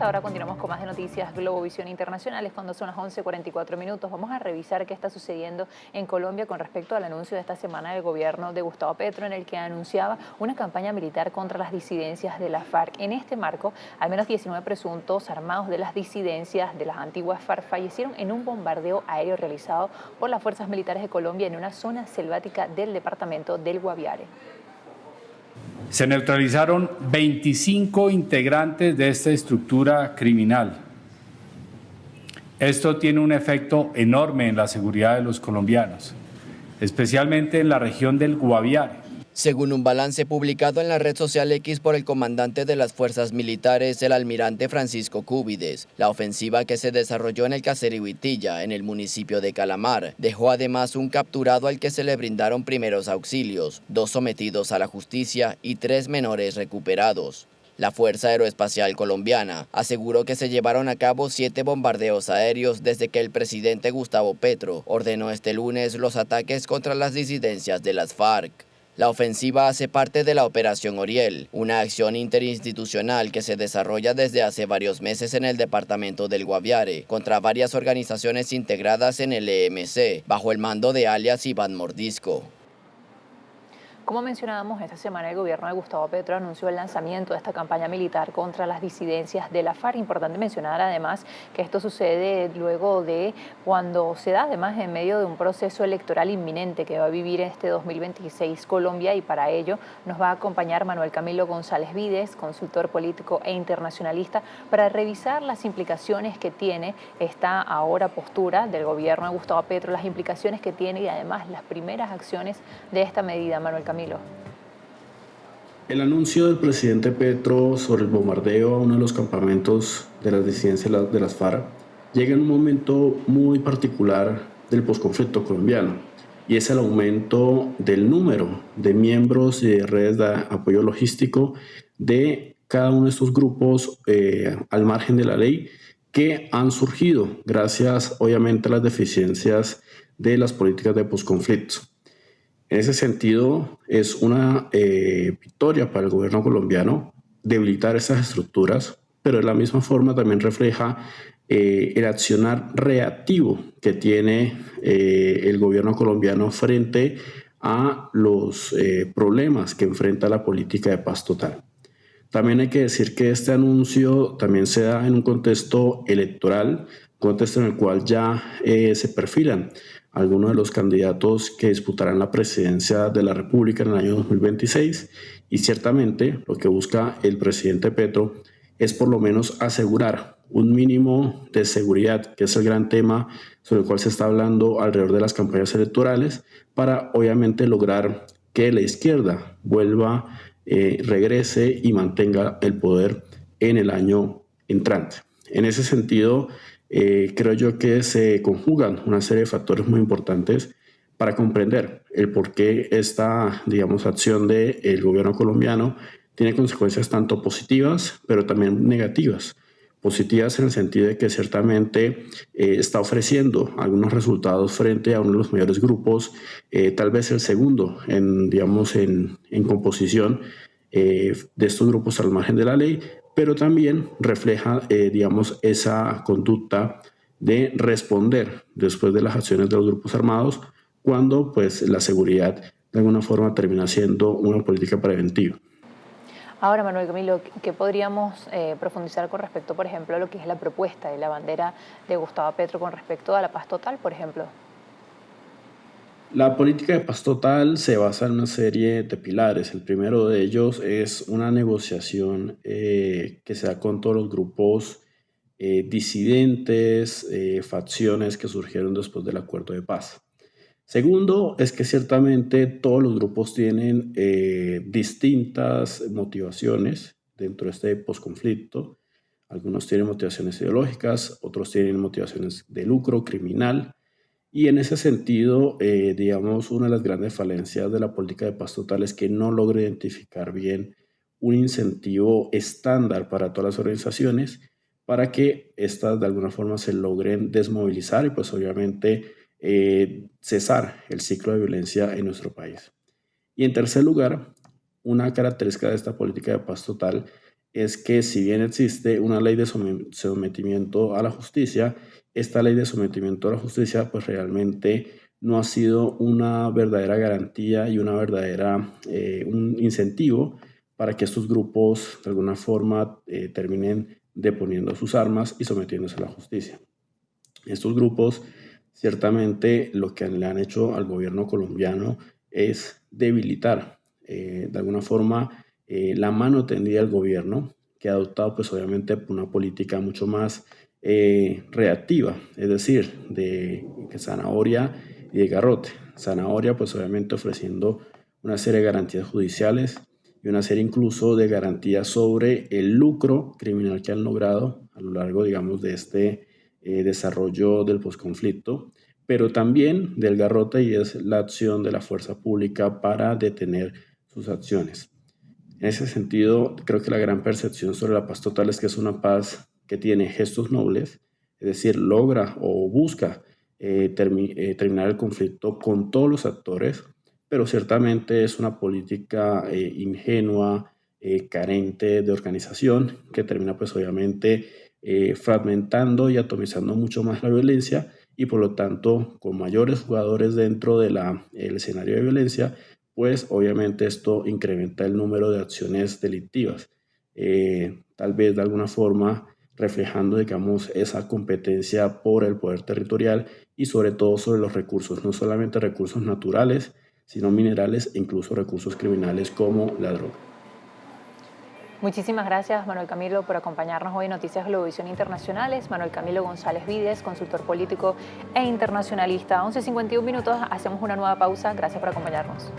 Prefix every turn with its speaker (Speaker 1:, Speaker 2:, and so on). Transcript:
Speaker 1: esta hora continuamos con más de noticias Globovisión Internacionales cuando son las 11:44 minutos. Vamos a revisar qué está sucediendo en Colombia con respecto al anuncio de esta semana del gobierno de Gustavo Petro, en el que anunciaba una campaña militar contra las disidencias de la FARC. En este marco, al menos 19 presuntos armados de las disidencias de las antiguas FARC fallecieron en un bombardeo aéreo realizado por las fuerzas militares de Colombia en una zona selvática del departamento del Guaviare.
Speaker 2: Se neutralizaron 25 integrantes de esta estructura criminal. Esto tiene un efecto enorme en la seguridad de los colombianos, especialmente en la región del Guaviare.
Speaker 3: Según un balance publicado en la red social X por el comandante de las fuerzas militares, el almirante Francisco Cúbides, la ofensiva que se desarrolló en el caserío Huitilla, en el municipio de Calamar, dejó además un capturado al que se le brindaron primeros auxilios, 2 sometidos a la justicia y 3 menores recuperados. La Fuerza Aeroespacial Colombiana aseguró que se llevaron a cabo 7 bombardeos aéreos desde que el presidente Gustavo Petro ordenó este lunes los ataques contra las disidencias de las FARC. La ofensiva hace parte de la Operación Oriel, una acción interinstitucional que se desarrolla desde hace varios meses en el departamento del Guaviare, contra varias organizaciones integradas en el EMC, bajo el mando de alias Iván Mordisco.
Speaker 1: Como mencionábamos, esta semana el gobierno de Gustavo Petro anunció el lanzamiento de esta campaña militar contra las disidencias de la FARC. Importante mencionar además que esto sucede luego de cuando se da además en medio de un proceso electoral inminente que va a vivir este 2026 Colombia, y para ello nos va a acompañar Manuel Camilo González Vides, consultor político e internacionalista, para revisar las implicaciones que tiene esta ahora postura del gobierno de Gustavo Petro, las implicaciones que tiene y además las primeras acciones de esta medida. Manuel Camilo.
Speaker 4: El anuncio del presidente Petro sobre el bombardeo a uno de los campamentos de las disidencias de las FARC llega en un momento muy particular del posconflicto colombiano, y es el aumento del número de miembros y de redes de apoyo logístico de cada uno de estos grupos al margen de la ley, que han surgido gracias obviamente a las deficiencias de las políticas de posconflicto. En ese sentido, es una victoria para el gobierno colombiano debilitar esas estructuras, pero de la misma forma también refleja el accionar reactivo que tiene el gobierno colombiano frente a los problemas que enfrenta la política de paz total. También hay que decir que este anuncio también se da en un contexto electoral, contexto en el cual ya se perfilan algunos de los candidatos que disputarán la presidencia de la República en el año 2026, y ciertamente lo que busca el presidente Petro es por lo menos asegurar un mínimo de seguridad, que es el gran tema sobre el cual se está hablando alrededor de las campañas electorales, para obviamente lograr que la izquierda vuelva, regrese y mantenga el poder en el año entrante. En ese sentido, creo yo que se conjugan una serie de factores muy importantes para comprender el por qué esta, acción del gobierno colombiano tiene consecuencias tanto positivas, pero también negativas. Positivas en el sentido de que ciertamente está ofreciendo algunos resultados frente a uno de los mayores grupos, tal vez el segundo en composición de estos grupos al margen de la ley, pero también refleja, esa conducta de responder después de las acciones de los grupos armados, cuando pues la seguridad de alguna forma termina siendo una política preventiva.
Speaker 1: Ahora, Manuel Camilo, ¿qué podríamos profundizar con respecto, por ejemplo, a lo que es la propuesta de la bandera de Gustavo Petro con respecto a la paz total, por ejemplo?
Speaker 4: La política de paz total se basa en una serie de pilares. El primero de ellos es una negociación que se da con todos los grupos disidentes, facciones que surgieron después del acuerdo de paz. Segundo, es que ciertamente todos los grupos tienen distintas motivaciones dentro de este posconflicto. Algunos tienen motivaciones ideológicas, otros tienen motivaciones de lucro criminal. Y en ese sentido, una de las grandes falencias de la política de paz total es que no logra identificar bien un incentivo estándar para todas las organizaciones para que éstas de alguna forma se logren desmovilizar y pues obviamente cesar el ciclo de violencia en nuestro país. Y en tercer lugar, una característica de esta política de paz total es que si bien existe una ley de sometimiento a la justicia, esta ley de sometimiento a la justicia pues realmente no ha sido una verdadera garantía y un incentivo para que estos grupos de alguna forma terminen deponiendo sus armas y sometiéndose a la justicia. Estos grupos ciertamente lo que le han hecho al gobierno colombiano es debilitar de alguna forma la mano tendida del gobierno, que ha adoptado pues obviamente una política mucho más reactiva, es decir, de zanahoria y de garrote. Zanahoria pues obviamente ofreciendo una serie de garantías judiciales y una serie incluso de garantías sobre el lucro criminal que han logrado a lo largo, digamos, de este desarrollo del posconflicto, pero también del garrote, y es la acción de la fuerza pública para detener sus acciones. En ese sentido, creo que la gran percepción sobre la paz total es que es una paz que tiene gestos nobles, es decir, logra o busca terminar el conflicto con todos los actores, pero ciertamente es una política ingenua, carente de organización, que termina pues obviamente fragmentando y atomizando mucho más la violencia y por lo tanto con mayores jugadores dentro del escenario de violencia, pues obviamente esto incrementa el número de acciones delictivas, tal vez de alguna forma reflejando, digamos, esa competencia por el poder territorial y sobre todo sobre los recursos, no solamente recursos naturales, sino minerales e incluso recursos criminales como la droga.
Speaker 1: Muchísimas gracias, Manuel Camilo, por acompañarnos hoy en Noticias Globovisión Internacionales. Manuel Camilo González Vides, consultor político e internacionalista. 11:51 minutos, hacemos una nueva pausa. Gracias por acompañarnos.